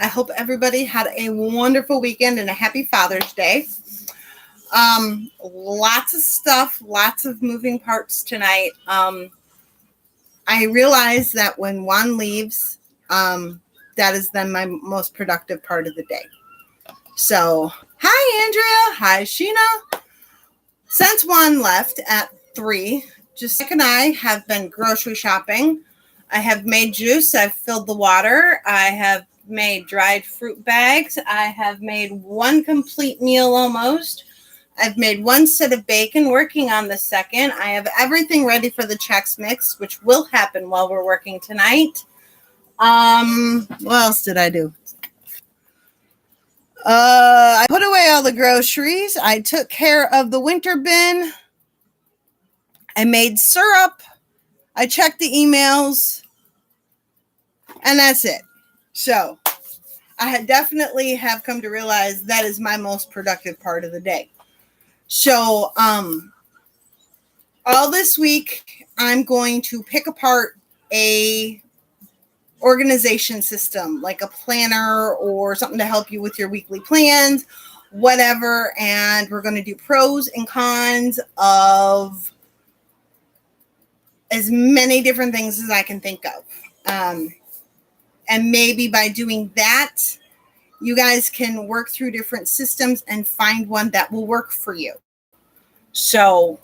I hope everybody had a wonderful weekend and a happy Father's Day. Lots of stuff, lots of moving parts tonight. I realize that when Juan leaves, that is then my most productive part of the day. So, hi, Andrea. Hi, Sheena. Since Juan left at 3, Jessica and I have been grocery shopping. I have made juice. I've filled the water. I have made dried fruit bags. I have made one complete meal almost. I've made one set of bacon, working on the second. I have everything ready for the Chex Mix, which will happen while we're working tonight. What else did I do? I put away all the groceries. I took care of the winter bin. I made syrup. I checked the emails. And that's it. So I definitely have come to realize that is my most productive part of the day. So, all this week, I'm going to pick apart a organization system, like a planner or something to help you with your weekly plans, whatever. And we're going to do pros and cons of as many different things as I can think of. And maybe by doing that, you guys can work through different systems and find one that will work for you. So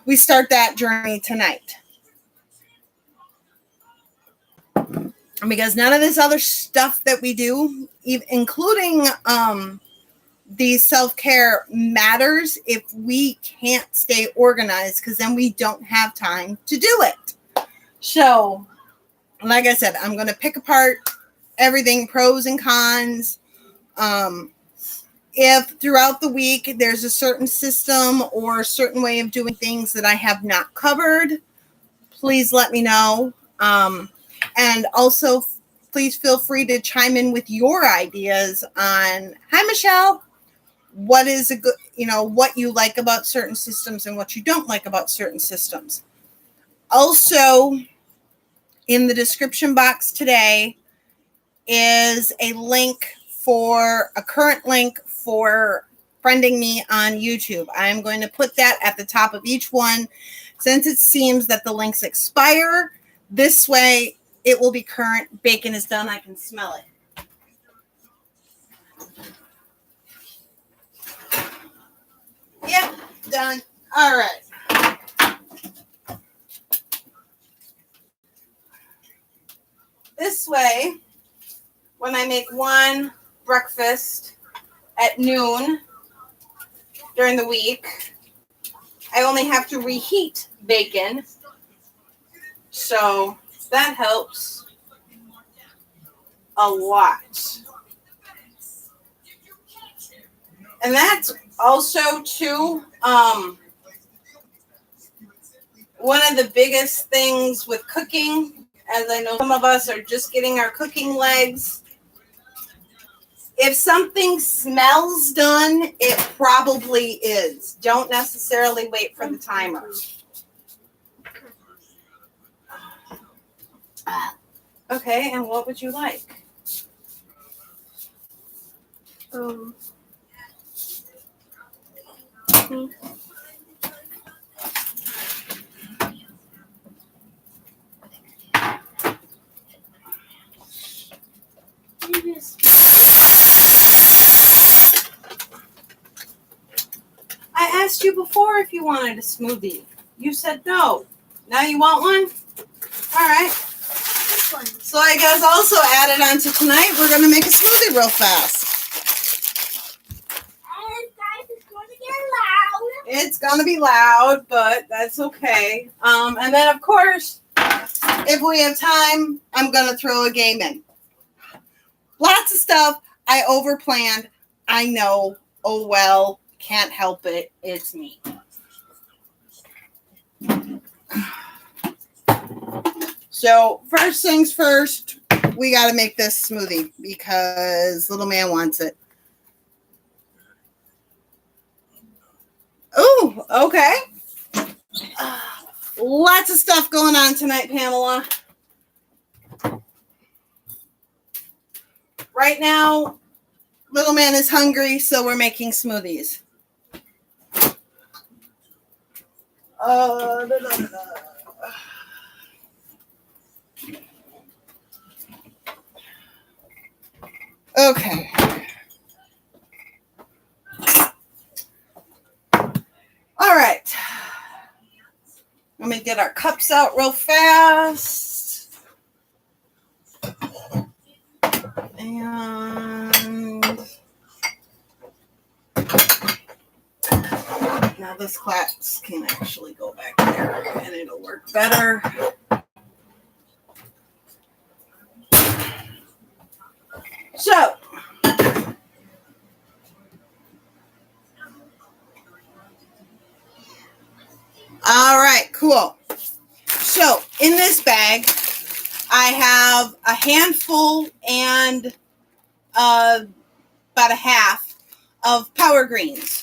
we start that journey tonight. Because none of this other stuff that we do, including the self-care, matters if we can't stay organized, because then we don't have time to do it. So, like I said, I'm going to pick apart everything, pros and cons. If throughout the week there's a certain system or a certain way of doing things that I have not covered, please let me know. And also, please feel free to chime in with your ideas on, hi, Michelle, what is a good, what you like about certain systems and what you don't like about certain systems. Also, in the description box today is a current link for friending me on YouTube. I'm going to put that at the top of each one, since it seems that the links expire. This way, it will be current. Bacon is done. I can smell it. Yep, done. All right. This way, when I make one breakfast at noon during the week, I only have to reheat bacon. So that helps a lot. And that's also too, one of the biggest things with cooking, as I know some of us are just getting our cooking legs. If something smells done, it probably is. Don't necessarily wait for the timer. Okay, and what would you like? I asked you before if you wanted a smoothie. You said no. Now you want one? All right. So I guess also added on to tonight, we're going to make a smoothie real fast. And guys, it's going to get loud. It's going to be loud, but that's okay. And then, of course, if we have time, I'm going to throw a game in. Lots of stuff. I overplanned. I know. Oh, well, can't help it. It's me. So first things first, we got to make this smoothie because little man wants it. Oh, okay. Lots of stuff going on tonight, Pamela. Right now, little man is hungry, so we're making smoothies. Da, da, da, da. Okay. All right. Let me get our cups out real fast. And now this class can actually go back there and it'll work better. So, all right, cool. So, in this bag, I have a handful and about a half of Power Greens.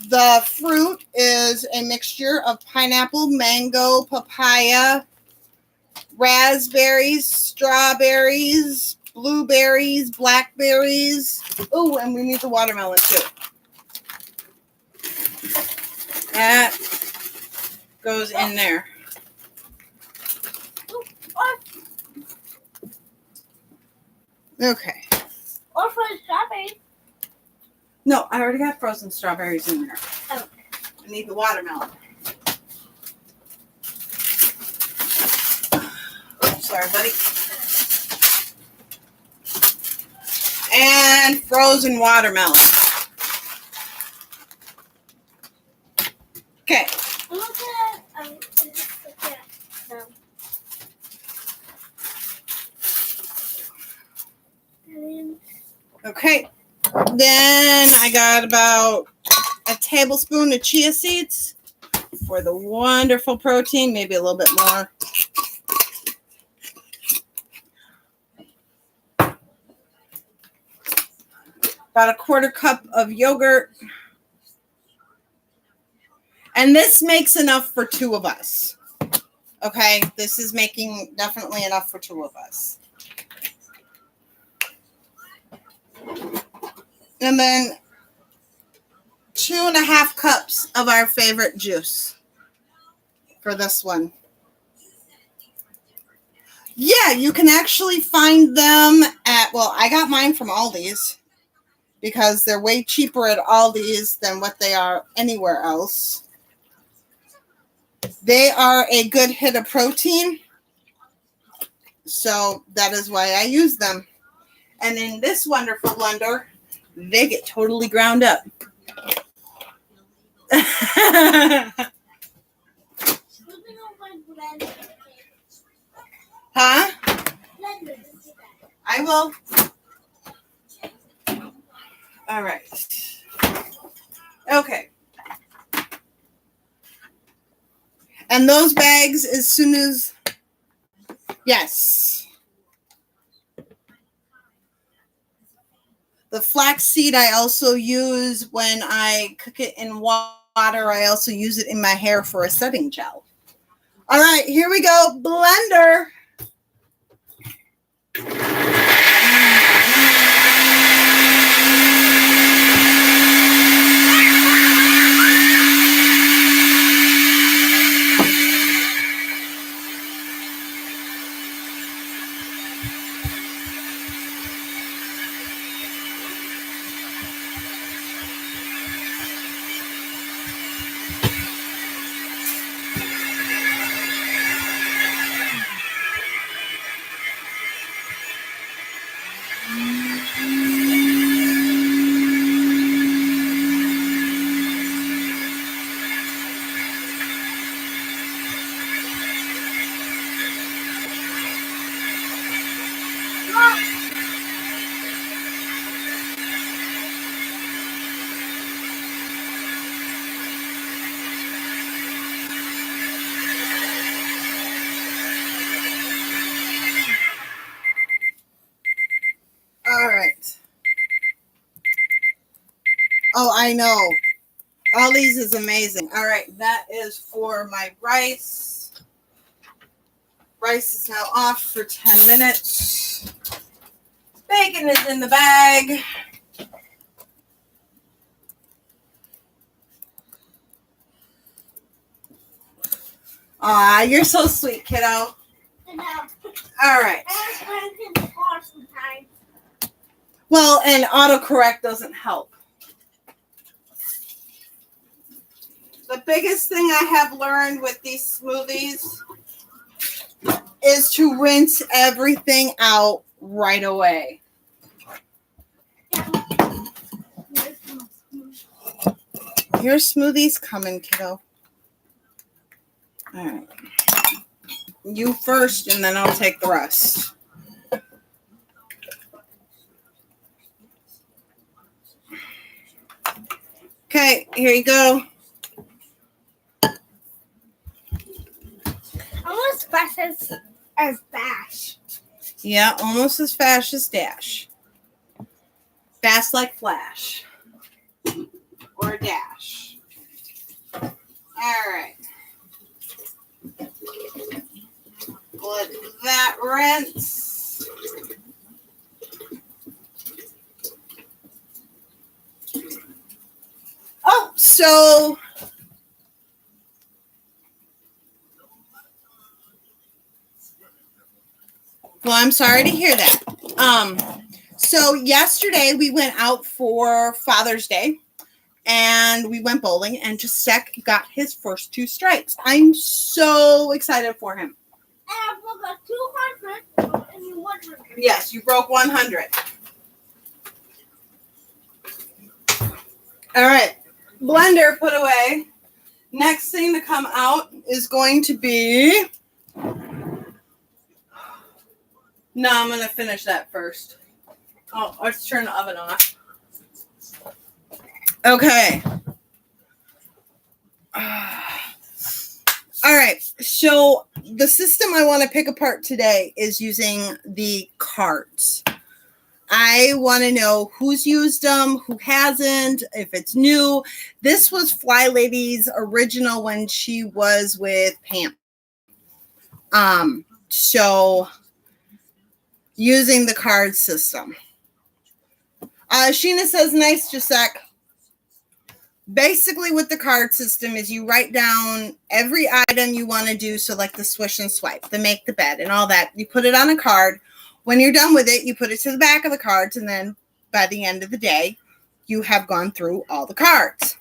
The fruit is a mixture of pineapple, mango, papaya, raspberries, strawberries, blueberries, blackberries. Oh, and we need the watermelon too. That goes in there. Okay. Or for strawberries. No, I already got frozen strawberries in there. Oh. I need the watermelon. Sorry, buddy. And frozen watermelon. Okay. Look at Okay. Then I got about a tablespoon of chia seeds for the wonderful protein, maybe a little bit more. About a quarter cup of yogurt. And this makes enough for two of us. Okay, this is making definitely enough for two of us. And then 2.5 cups of our favorite juice for this one. Yeah, you can actually find them at, well, I got mine from Aldi's because they're way cheaper at Aldi's than what they are anywhere else. They are a good hit of protein, so that is why I use them. And in this wonderful blender, they get totally ground up. Huh? I will. All right. Okay. And those bags, as soon as, yes. The flaxseed I also use when I cook it in water. I also use it in my hair for a setting gel. All right, here we go. Blender. All right. Oh, I know. Ollie's is amazing. All right, that is for my rice. Rice is now off for 10 minutes. Bacon is in the bag. Aw, you're so sweet, kiddo. And All right. I can talk sometimes. Well, and autocorrect doesn't help. The biggest thing I have learned with these smoothies is to rinse everything out right away. Your smoothie's coming, kiddo. All right. You first, and then I'll take the rest. Okay, here you go. Almost fast as Bash. Yeah, almost as fast as Dash. Fast like Flash. Or Dash. All right. Let that rinse. Oh, so well, I'm sorry to hear that. So yesterday we went out for Father's Day and we went bowling and Jacek got his first 2 strikes. I'm so excited for him. And I broke a 200 and 100. Yes, you broke 100. All right, blender put away. Next thing to come out is going to be... No, I'm going to finish that first. Oh, let's turn the oven off. Okay. All right, so the system I want to pick apart today is using the cards. I want to know who's used them, who hasn't, if it's new. This was Fly Lady's original when she was with Pam. So using the card system. Sheena says, nice, Jacek. Basically with the card system is you write down every item you want to do. So like the swish and swipe, the make the bed and all that. You put it on a card. When you're done with it, you put it to the back of the cards. And then by the end of the day, you have gone through all the cards.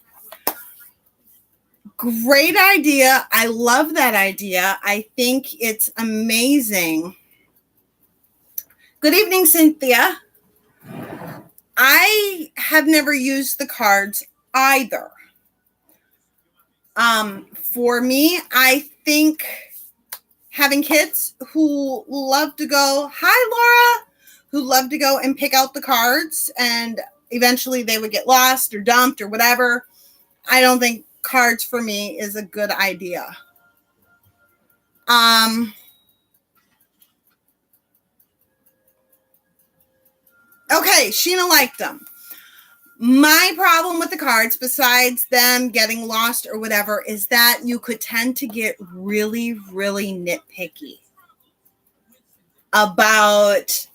Great idea. I love that idea. I think it's amazing. Good evening, Cynthia. I have never used the cards either. For me, I think having kids who love to go, hi, Laura, who love to go and pick out the cards and eventually they would get lost or dumped or whatever. I don't think cards for me is a good idea. Okay, Sheena liked them. My problem with the cards, besides them getting lost or whatever, is that you could tend to get really, really nitpicky about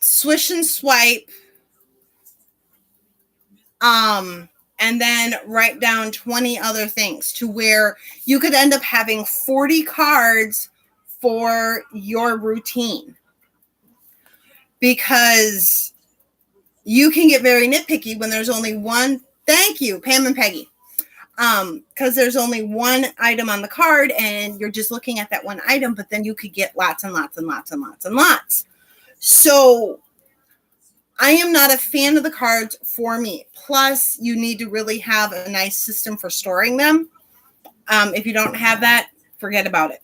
swish and swipe, and then write down 20 other things to where you could end up having 40 cards for your routine. Because you can get very nitpicky when there's only one. Thank you, Pam and Peggy. Because there's only one item on the card and you're just looking at that one item, but then you could get lots and lots and lots and lots and lots. So I am not a fan of the cards for me. Plus, you need to really have a nice system for storing them. If you don't have that, forget about it.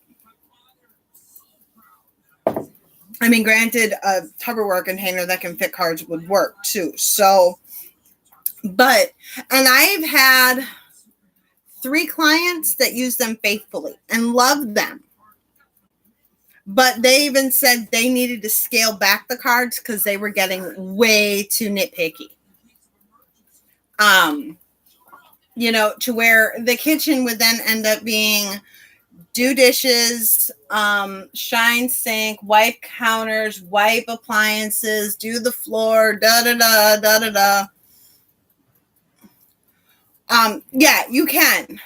I mean, granted, a Tupperware container that can fit cards would work too. So, and I've had 3 clients that use them faithfully and love them. But they even said they needed to scale back the cards because they were getting way too nitpicky. To where the kitchen would then end up being do dishes, shine sink, wipe counters, wipe appliances, do the floor, da da da da da da. Yeah, you can.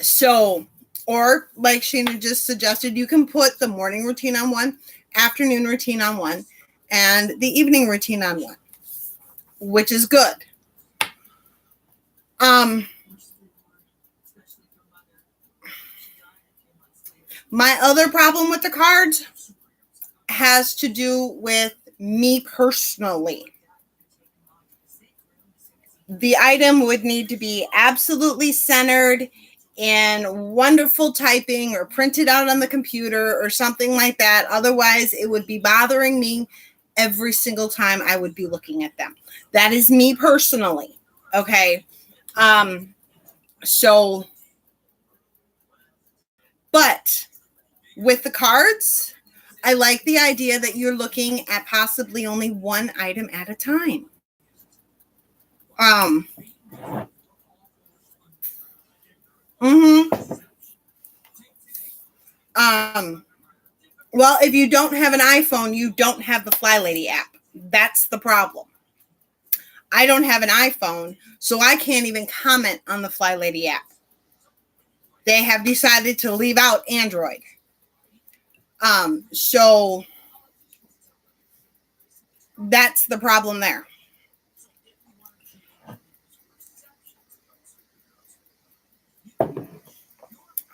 So, or like Sheena just suggested, you can put the morning routine on one, afternoon routine on one, and the evening routine on one, which is good. My other problem with the cards has to do with me personally. The item would need to be absolutely centered in wonderful typing or printed out on the computer or something like that. Otherwise, it would be bothering me every single time I would be looking at them. That is me personally. Okay. So, but with the cards, I like the idea that you're looking at possibly only one item at a time. Well, if you don't have an iPhone, you don't have the Fly Lady app. That's the problem. I don't have an iPhone, so I can't even comment on the Fly Lady app. They have decided to leave out Android. So that's the problem there.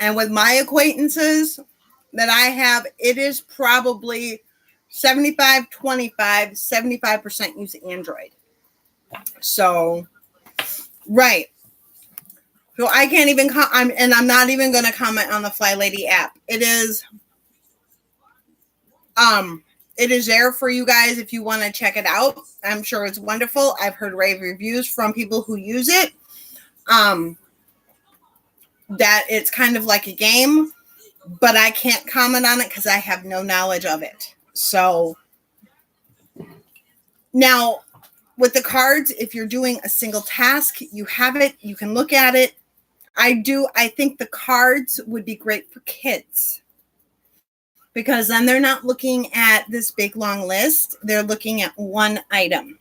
And with my acquaintances that I have, it is probably 75-25, 75% use Android. So, right. So I can't even, I'm not even going to comment on the Fly Lady app. It is there for you guys if you want to check it out. I'm sure it's wonderful. I've heard rave reviews from people who use it. That it's kind of like a game, but I can't comment on it because I have no knowledge of it. So now with the cards, if you're doing a single task, you have it, you can look at it. I think the cards would be great for kids because then they're not looking at this big long list. They're looking at one item.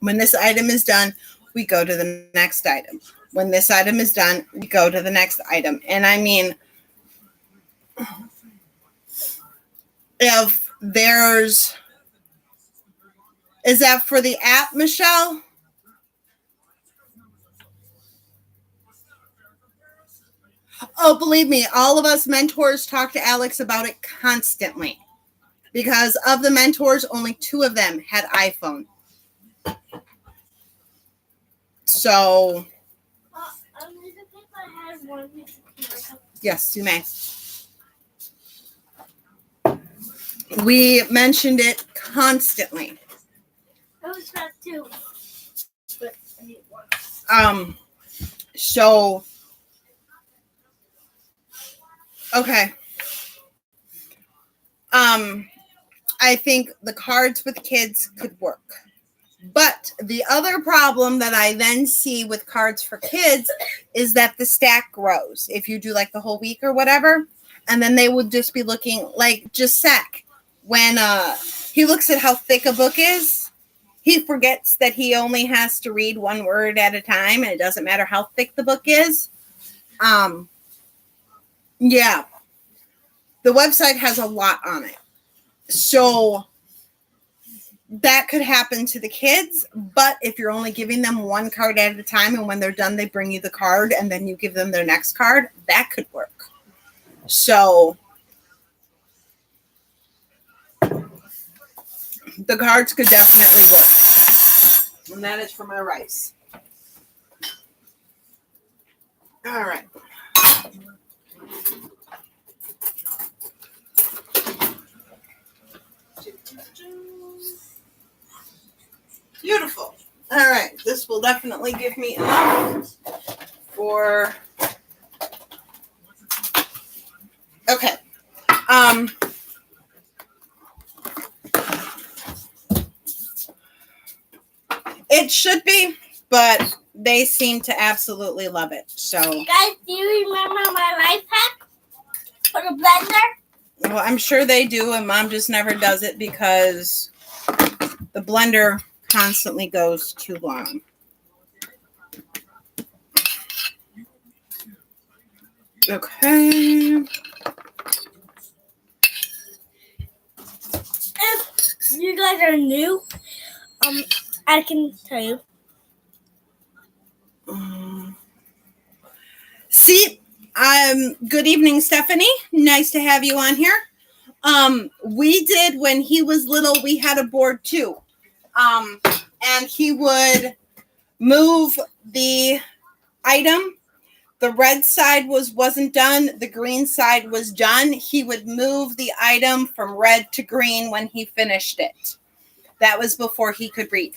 When this item is done, we go to the next item. When this item is done, we go to the next item. And I mean, if there's, is that for the app, Michelle? Oh, believe me, all of us mentors talk to Alex about it constantly. Because of the mentors, only 2 of them had iPhone. So, yes, you may. We mentioned it constantly. I was that too. But I need one. So, okay. I think the cards with kids could work. But the other problem that I then see with cards for kids is that the stack grows. If you do like the whole week or whatever, and then they would just be looking like just Zach. When he looks at how thick a book is, he forgets that he only has to read one word at a time, and it doesn't matter how thick the book is. Yeah. The website has a lot on it. So that could happen to the kids, but if you're only giving them one card at a time and when they're done, they bring you the card and then you give them their next card, that could work. So the cards could definitely work. And that is for my rice. All right. Beautiful. All right. This will definitely give me enough for. Okay. It should be, but they seem to absolutely love it. So, Guys, do you remember my life hack for the blender? well, I'm sure they do, and Mom just never does it because the blender constantly goes too long. Okay. If you guys are new, I can tell you. See, good evening, Stephanie. Nice to have you on here. We did when he was little, we had a board too. And he would move the item. The red side wasn't done. The green side was done. He would move the item from red to green when he finished it. That was before he could read.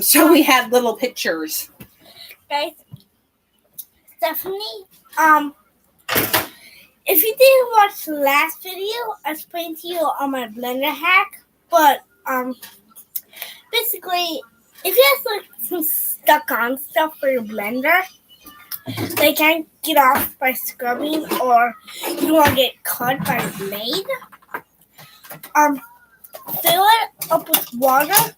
So we had little pictures. Guys, Stephanie, if you didn't watch the last video, I explained to you on my blender hack. But basically, if you have like some stuck-on stuff for your blender, they can't get off by scrubbing, or you don't want to get cut by a blade. Fill it up with water,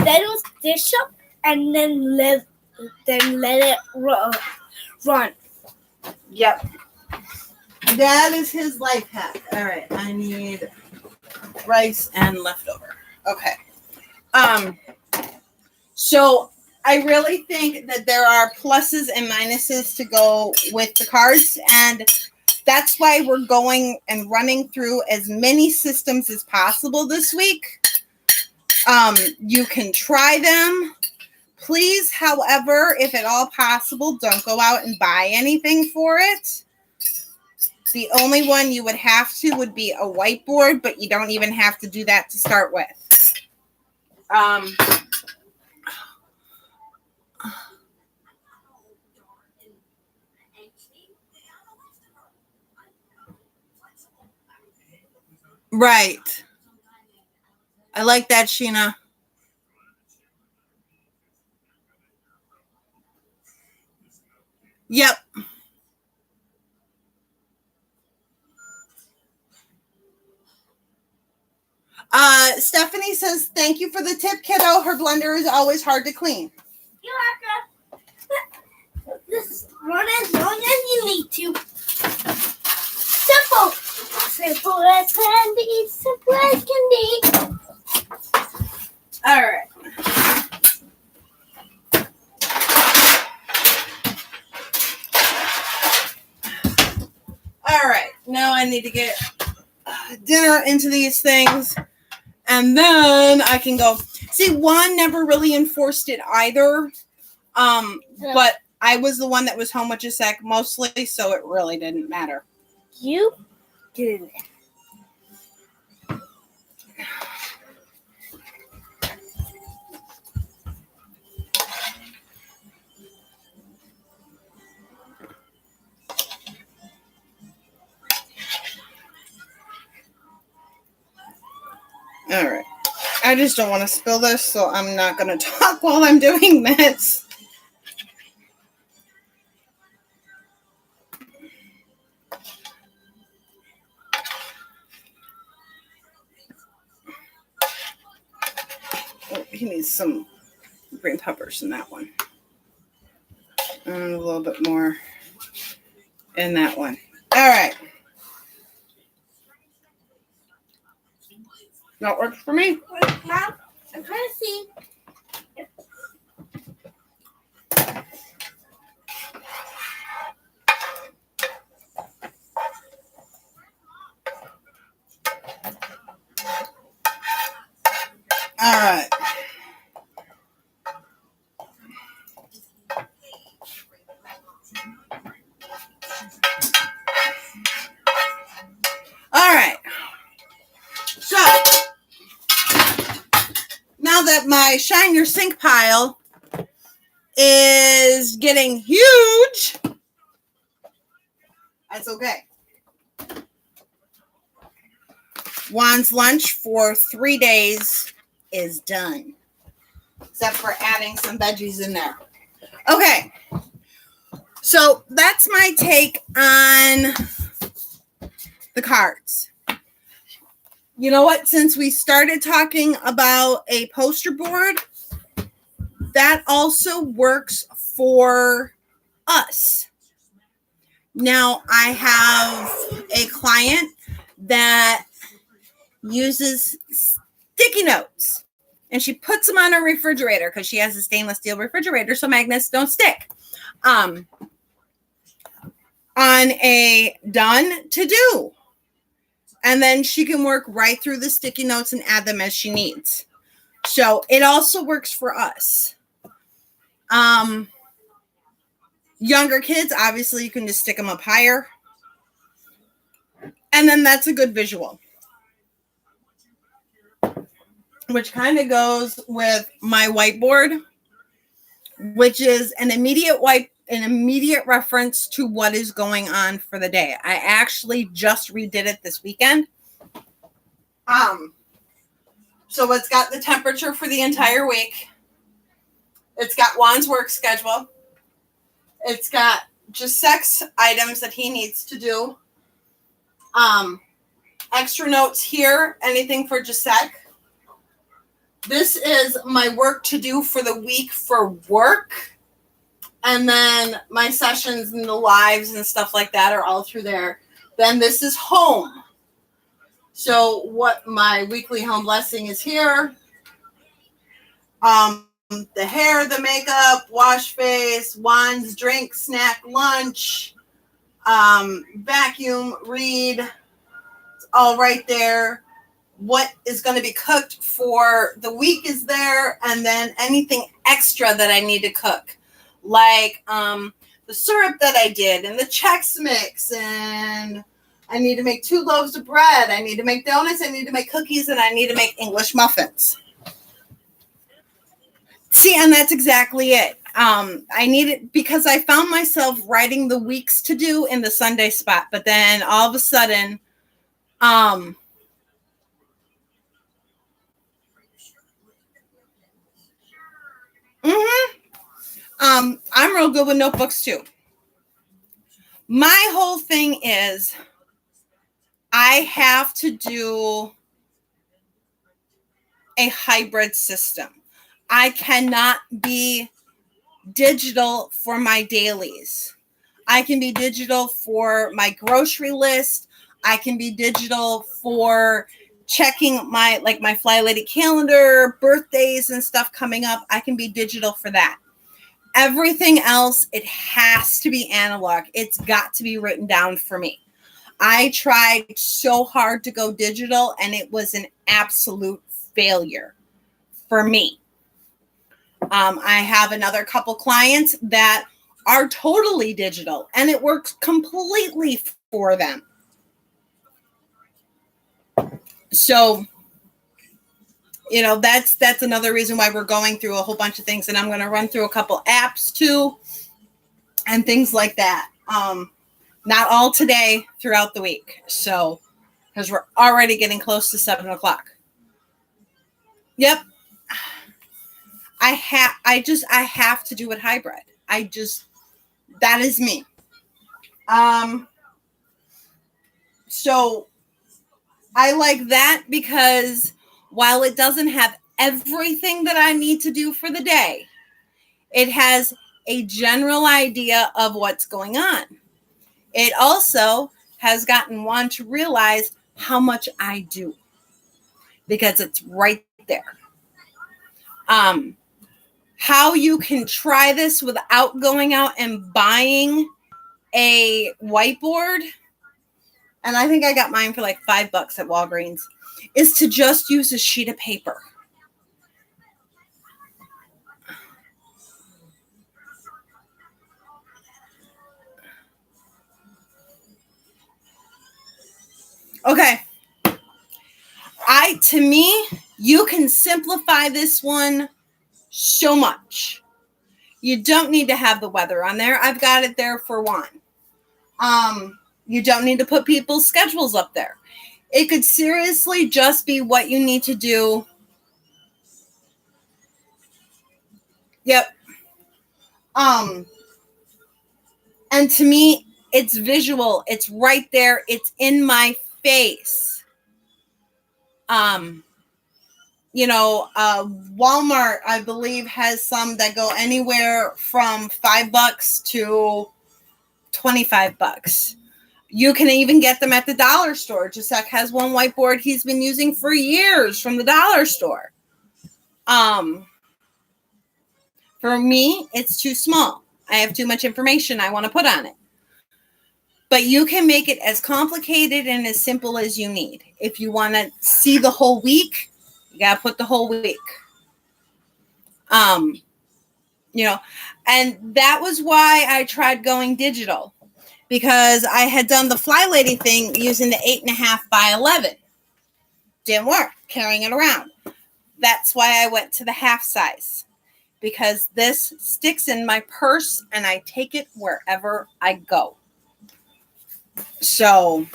then with dish up, and then let it run. Yep. That is his life hack. All right. I need rice and leftover. Okay. So I really think that there are pluses and minuses to go with the cards, and that's why we're going and running through as many systems as possible this week. You can try them. Please, however, if at all possible, don't go out and buy anything for it. The only one you would have to would be a whiteboard, but you don't even have to do that to start with. Right. I like that, Sheena. Yep. Stephanie says, thank you for the tip, kiddo. Her blender is always hard to clean. You have to just run as long as you need to. Simple. Simple as can be. Simple as can be. All right. All right. Now I need to get dinner into these things, and then I can go. See, Juan never really enforced it either. But I was the one that was home with Jacek mostly, so it really didn't matter. You did it. All right. I just don't want to spill this, so I'm not going to talk while I'm doing this. Oh, he needs some green peppers in that one. And a little bit more in that one. All right. That works for me. Mom, I'm trying to see. All right. All right. So now that my Shine Your Sink pile is getting huge, that's okay. Juan's lunch for 3 days is done, except for adding some veggies in there. Okay. So that's my take on the cards. You know what? Since we started talking about a poster board, that also works for us. Now, I have a client that uses sticky notes, and she puts them on her refrigerator because she has a stainless steel refrigerator, so magnets don't stick. On a done to do. And then she can work right through the sticky notes and add them as she needs. So it also works for us. Younger kids, obviously, you can just stick them up higher. And then that's a good visual. Which kind of goes with my whiteboard, which is an immediate reference to what is going on for the day. I actually just redid it this weekend. So it's got the temperature for the entire week. It's got Juan's work schedule. It's got just sex items that he needs to do. Extra notes here, anything for Gisek. This is my work to do for the week for work. And then my sessions and the lives and stuff like that are all through there. Then this is home. So what my weekly home blessing is here. The hair, the makeup, wash face, wands, drink, snack, lunch, vacuum, read. It's all right there. What is going to be cooked for the week is there. And then anything extra that I need to cook. Like the syrup that I did and the Chex Mix, and I need to make 2 loaves of bread. I need to make donuts. I need to make cookies, and I need to make English muffins. See, and that's exactly it. I need it because I found myself writing the weeks to do in the Sunday spot, but then all of a sudden, I'm real good with notebooks too. My whole thing is I have to do a hybrid system. I cannot be digital for my dailies. I can be digital for my grocery list. I can be digital for checking my Fly Lady calendar, birthdays and stuff coming up. I can be digital for that. Everything else, it has to be analog. It's got to be written down for me. I tried so hard to go digital, and it was an absolute failure for me. I have another couple clients that are totally digital, and it works completely for them. So, you know, that's another reason why we're going through a whole bunch of things, and I'm going to run through a couple apps too and things like that. Not all today, throughout the week. So, because we're already getting close to 7:00. Yep. I have to do it hybrid. That is me. So I like that because while it doesn't have everything that I need to do for the day, it has a general idea of what's going on. It also has gotten Juan to realize how much I do because it's right there. How you can try this without going out and buying a whiteboard, and I think I got mine for like $5 at Walgreens, is to just use a sheet of paper. Okay. To me, you can simplify this one so much. You don't need to have the weather on there. I've got it there for one. You don't need to put people's schedules up there. It could seriously just be what you need to do. Yep. And to me, it's visual. It's right there. It's in my face. Walmart, I believe, has some that go anywhere from $5 to $25. You can even get them at the dollar store. Jusek has one whiteboard he's been using for years from the dollar store. For me, it's too small. I have too much information I want to put on it. But you can make it as complicated and as simple as you need. If you want to see the whole week, you got to put the whole week. And that was why I tried going digital, because I had done the Fly Lady thing using the 8.5 by 11. Didn't work, carrying it around. That's why I went to the half size, because this sticks in my purse and I take it wherever I go. So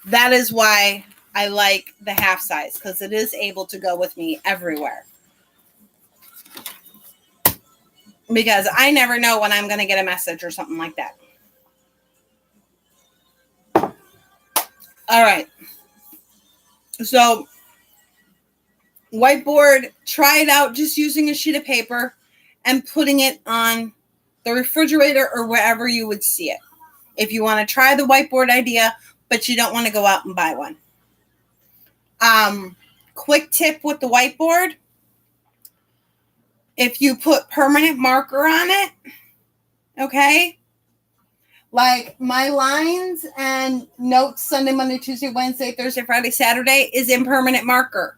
that is why I like the half size, because it is able to go with me everywhere. Because I never know when I'm going to get a message or something like that. All right. So whiteboard, try it out just using a sheet of paper and putting it on the refrigerator or wherever you would see it. If you want to try the whiteboard idea, but you don't want to go out and buy one. Quick tip with the whiteboard. If you put permanent marker on it, okay, like my lines and notes Sunday, Monday, Tuesday, Wednesday, Thursday, Friday, Saturday is in permanent marker.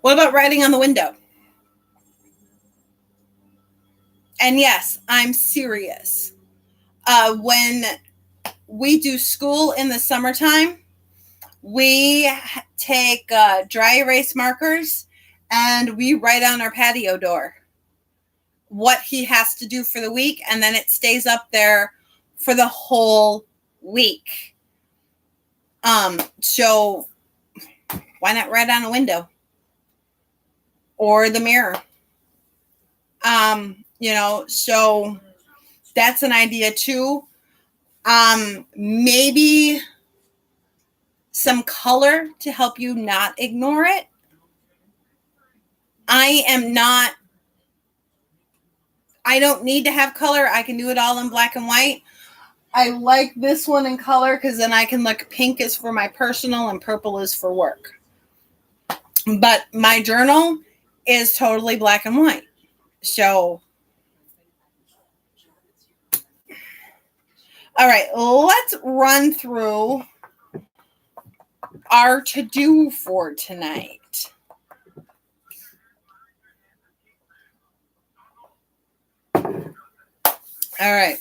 What about writing on the window? And yes, I'm serious. When we do school in the summertime, we take dry erase markers and we write on our patio door what he has to do for the week, and then it stays up there for the whole week. So why not write on a window or the mirror? So that's an idea too. Maybe some color to help you not ignore it. I don't need to have color. I can do it all in black and white. I like this one in color because then I can look, pink is for my personal and purple is for work. But my journal is totally black and white. So, all right, let's run through our to-do for tonight. All right.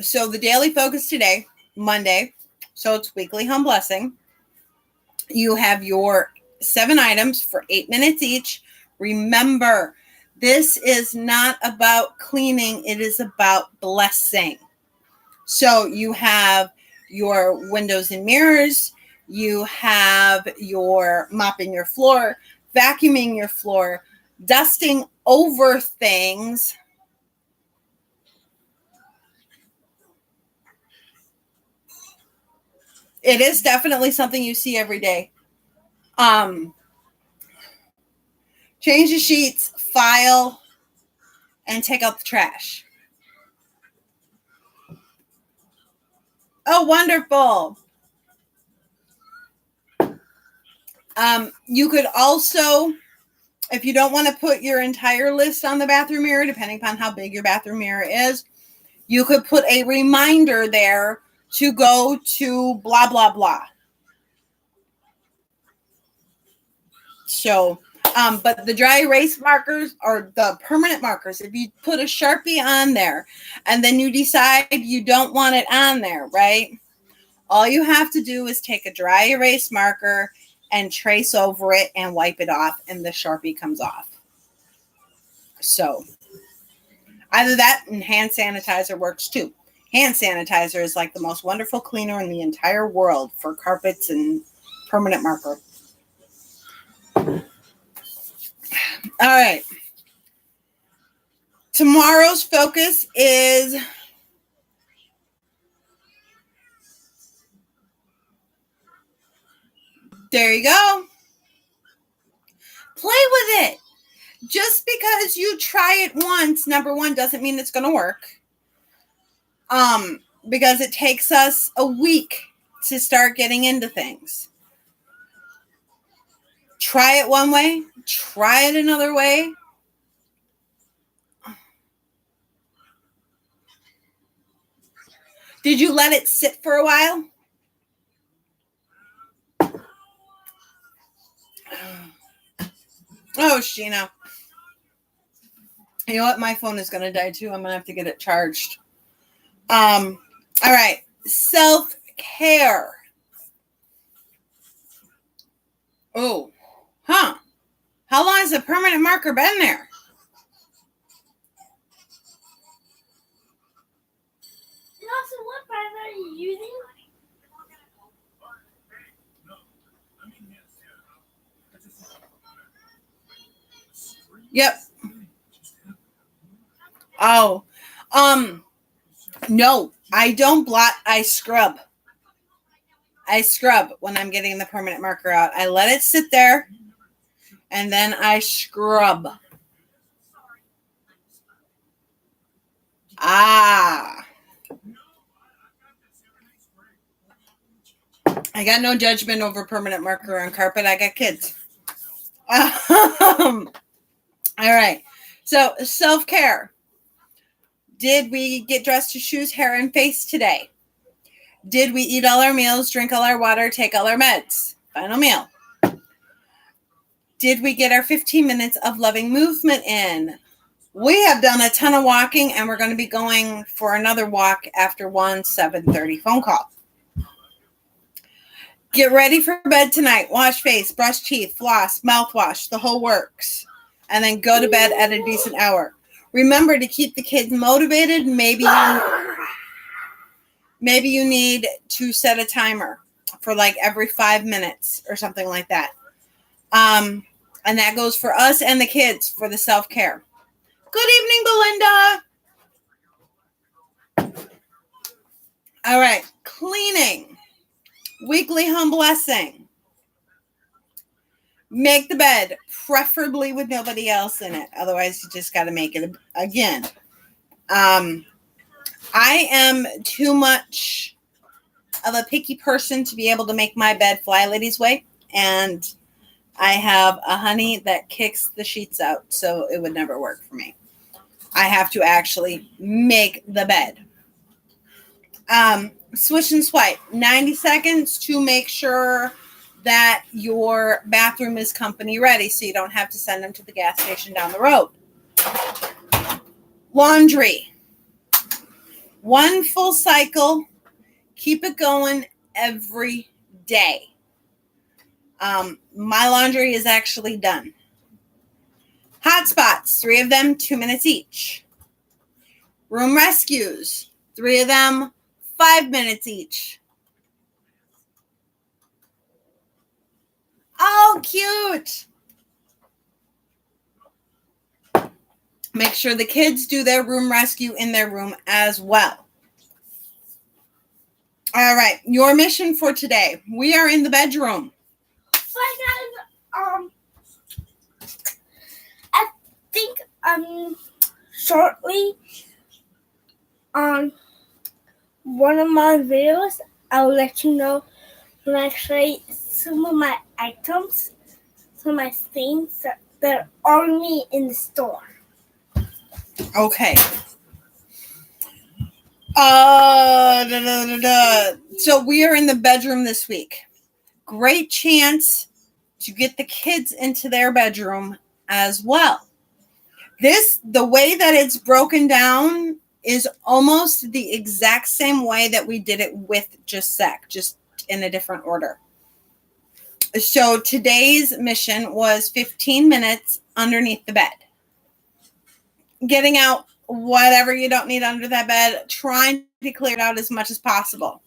So the daily focus today, Monday, so it's weekly home blessing. You have your 7 items for 8 minutes each. Remember, this is not about cleaning. It is about blessing. So you have your windows and mirrors. You have your mopping your floor, vacuuming your floor, dusting over things. It is definitely something you see every day. Change the sheets, file, and take out the trash. Oh, wonderful. You could also, if you don't want to put your entire list on the bathroom mirror, depending upon how big your bathroom mirror is, you could put a reminder there to go to blah, blah, blah. So, but the dry erase markers or the permanent markers, if you put a Sharpie on there and then you decide you don't want it on there, right? All you have to do is take a dry erase marker and trace over it and wipe it off, and the Sharpie comes off. So either that and hand sanitizer works too. Hand sanitizer is like the most wonderful cleaner in the entire world for carpets and permanent marker. All right. Tomorrow's focus is there you go. Play with it. Just because you try it once, number one, doesn't mean it's going to work. Because it takes us a week to start getting into things. Try it one way, try it another way. Did you let it sit for a while? Oh, Sheena. You know what? My phone is going to die too. I'm going to have to get it charged. All right. Self-care. Oh, huh. How long has the permanent marker been there? So what brand are you using? Yep. Oh, no, I don't blot. I scrub. I scrub when I'm getting the permanent marker out. I let it sit there and then I scrub. Ah. I got no judgment over permanent marker on carpet. I got kids. All right. So self-care. Did we get dressed to shoes, hair, and face today? Did we eat all our meals, drink all our water, take all our meds? Final meal. Did we get our 15 minutes of loving movement in? We have done a ton of walking, and we're going to be going for another walk after 7:30 phone call. Get ready for bed tonight. Wash face, brush teeth, floss, mouthwash, the whole works. And then go to bed at a decent hour. Remember to keep the kids motivated. Maybe you need to set a timer for like every 5 minutes or something like that. And that goes for us and the kids for the self-care. Good evening, Belinda. All right, cleaning. Weekly home blessing. Make the bed, preferably with nobody else in it. Otherwise, you just got to make it again. I am too much of a picky person to be able to make my bed fly lady's way. And I have a honey that kicks the sheets out, so it would never work for me. I have to actually make the bed. Swish and swipe. 90 seconds to make sure that your bathroom is company ready so you don't have to send them to the gas station down the road. Laundry. 1 full cycle. Keep it going every day. My laundry is actually done. Hot spots. 3 of them, 2 minutes each. Room rescues. 3 of them, 5 minutes each. Oh, cute. Make sure the kids do their room rescue in their room as well. All right, your mission for today. We are in the bedroom. I think shortly on one of my videos, I'll let you know when I create some of my items, some of my things that are only in the store. Okay. So we are in the bedroom this week. Great chance to get the kids into their bedroom as well. The way that it's broken down is almost the exact same way that we did it with just Zach, just in a different order. So today's mission was 15 minutes underneath the bed. Getting out whatever you don't need under that bed, trying to clear it out as much as possible.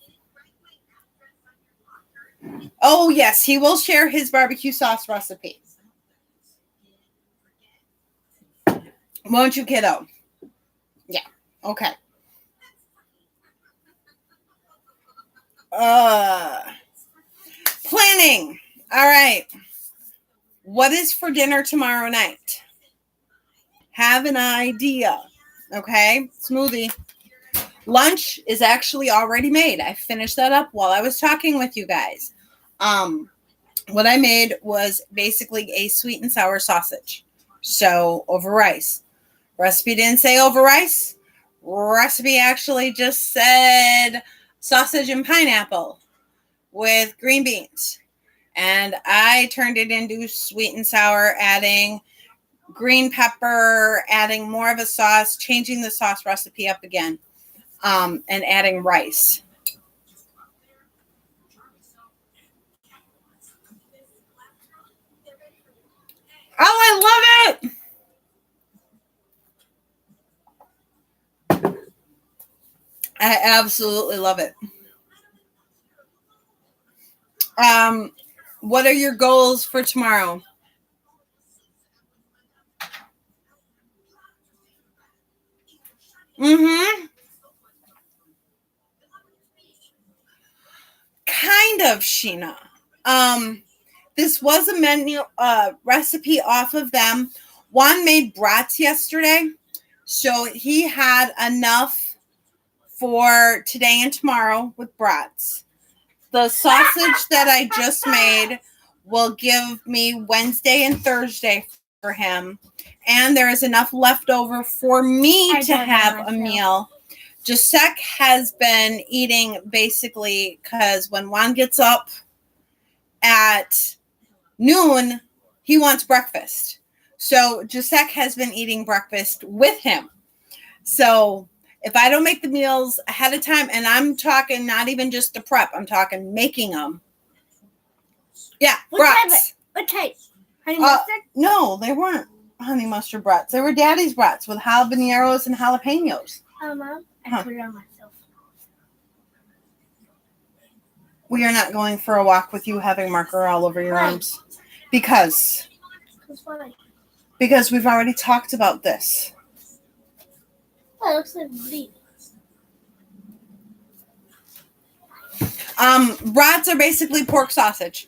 Oh, yes, he will share his barbecue sauce recipe. Won't you, kiddo? Yeah, okay. Planning. All right. What is for dinner tomorrow night? Have an idea. Okay, smoothie. Lunch is actually already made. I finished that up while I was talking with you guys. What I made was basically a sweet and sour sausage. So over rice. Recipe didn't say over rice. Recipe actually just said sausage and pineapple with green beans. And I turned it into sweet and sour, adding green pepper, adding more of a sauce, changing the sauce recipe up again, and adding rice. Oh, I love it. I absolutely love it. What are your goals for tomorrow? Kind of, Sheena. This was a menu recipe off of them. Juan made brats yesterday, so he had enough for today and tomorrow with brats. The sausage that I just made will give me Wednesday and Thursday for him. And there is enough left over for me to have a meal. Jacek has been eating basically because when Juan gets up at noon, he wants breakfast. So Jacek has been eating breakfast with him. So if I don't make the meals ahead of time, and I'm talking not even just the prep, I'm talking making them. Yeah, brats. What type? Honey mustard? No, they weren't honey mustard brats. They were Daddy's brats with habaneros and jalapenos. Mom, I put it on myself. We are not going for a walk with you having marker all over your arms. Because we've already talked about this. Oh, it looks like bleed. Brats are basically pork sausage.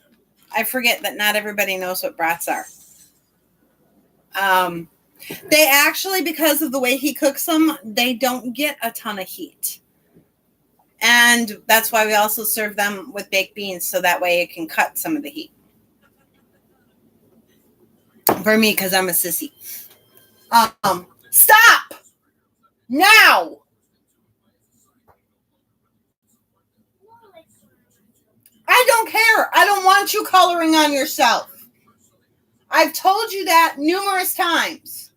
I forget that not everybody knows what brats are. They actually, because of the way he cooks them, they don't get a ton of heat. And that's why we also serve them with baked beans, so that way it can cut some of the heat. For me, because I'm a sissy. Stop! Now! I don't care. I don't want you coloring on yourself. I've told you that numerous times.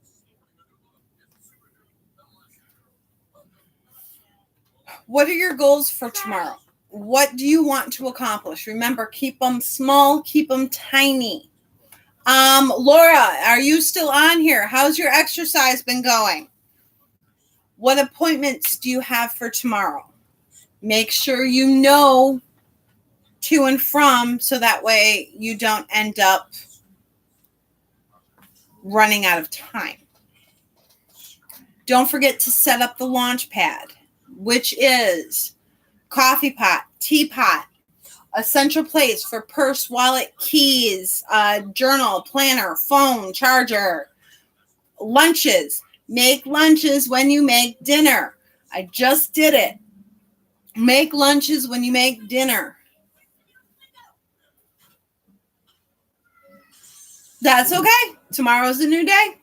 What are your goals for tomorrow? What do you want to accomplish? Remember, keep them small, keep them tiny. Laura, are you still on here? How's your exercise been going? What appointments do you have for tomorrow? Make sure you know to and from, so that way you don't end up running out of time. Don't forget to set up the launch pad, which is coffee pot, teapot, a central place for purse, wallet, keys, journal, planner, phone, charger, lunches. Make lunches when you make dinner. I just did it. Make lunches when you make dinner. That's okay. Tomorrow's a new day.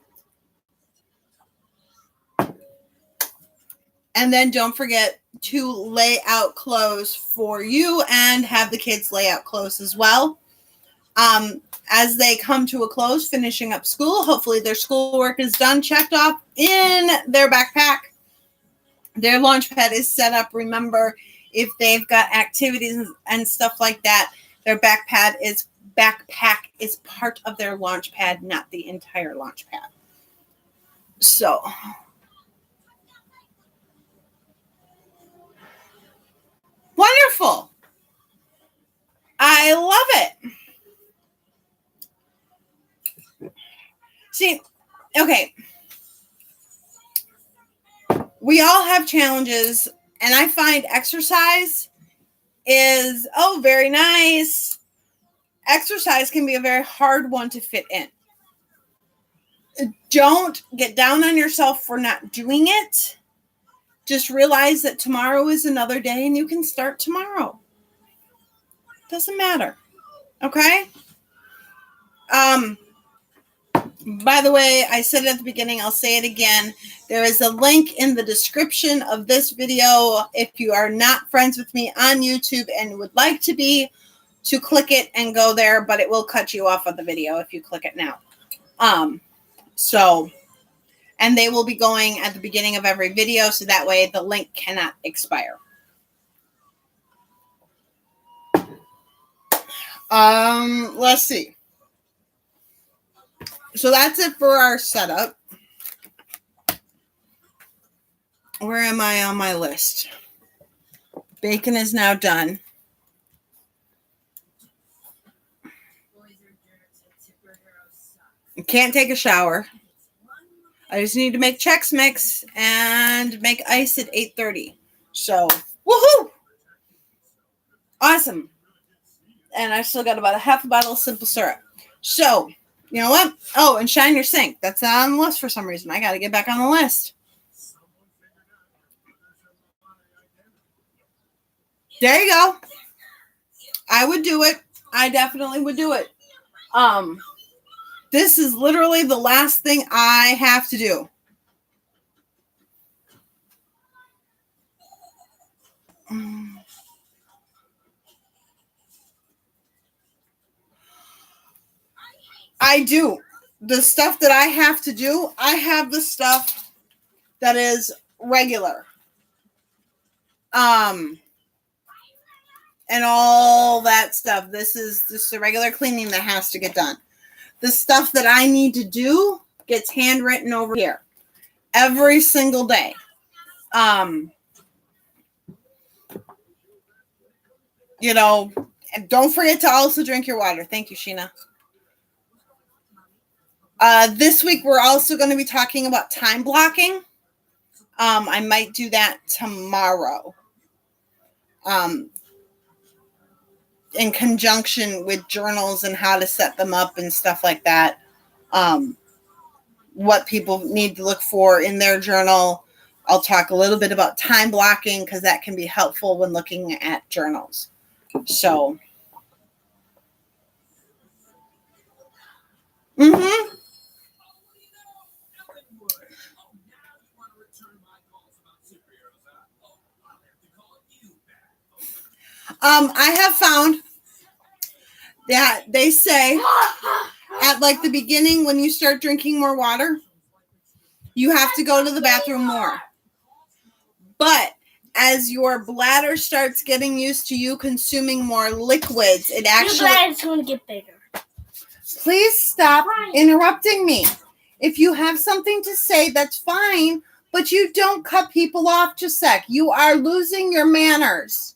And then don't forget to lay out clothes for you and have the kids lay out clothes as well. As they come to a close, finishing up school, hopefully their schoolwork is done, checked off in their backpack. Their launch pad is set up. Remember, if they've got activities and stuff like that, their backpack is part of their launch pad, not the entire launch pad. So Wonderful. I love it. See, okay. We all have challenges, and I find exercise is, very nice. Exercise can be a very hard one to fit in. Don't get down on yourself for not doing it. Just realize that tomorrow is another day and you can start tomorrow. Doesn't matter. Okay? By the way, I said it at the beginning, I'll say it again. There is a link in the description of this video. If you are not friends with me on YouTube and would like to be, to click it and go there, but it will cut you off of the video if you click it now. And they will be going at the beginning of every video, so that way the link cannot expire. Let's see. So that's it for our setup. Where am I on my list? Bacon is now done. Can't take a shower. I just need to make Chex Mix and make ice at 8:30. So, woohoo! Awesome. And I still got about a half a bottle of simple syrup. So, you know what? Oh, and shine your sink. That's not on the list for some reason. I got to get back on the list. There you go. I would do it. I definitely would do it. This is literally the last thing I have to do. I do. The stuff that I have to do, I have the stuff that is regular. And all that stuff. This is just the regular cleaning that has to get done. The stuff that I need to do gets handwritten over here every single day. And don't forget to also drink your water. Thank you, Sheena. This week, we're also going to be talking about time blocking. I might do that tomorrow. In conjunction with journals and how to set them up and stuff like that. What people need to look for in their journal. I'll talk a little bit about time blocking because that can be helpful when looking at journals. So. I have found that they say at like the beginning when you start drinking more water, you have to go to the bathroom more. But as your bladder starts getting used to you consuming more liquids, it actually... Your bladder's going to get bigger. Please stop interrupting me. If you have something to say, that's fine, but you don't cut people off just a sec. You are losing your manners.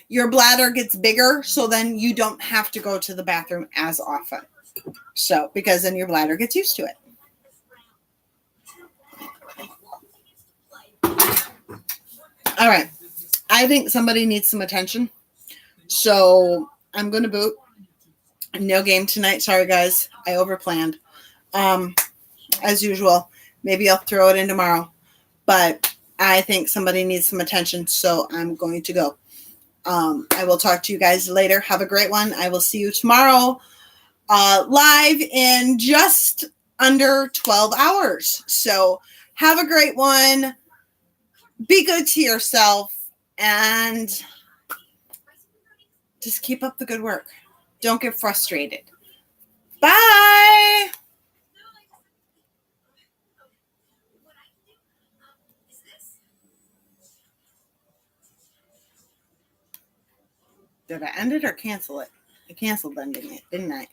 Your bladder gets bigger, so then you don't have to go to the bathroom as often. So, because then your bladder gets used to it. All right. I think somebody needs some attention. So, I'm going to boot. No game tonight. Sorry, guys. I overplanned. As usual. Maybe I'll throw it in tomorrow. But I think somebody needs some attention, so I'm going to go. I will talk to you guys later. Have a great one. I will see you tomorrow live in just under 12 hours. So have a great one. Be good to yourself and just keep up the good work. Don't get frustrated. Bye. Did I end it or cancel it? I canceled then, didn't I?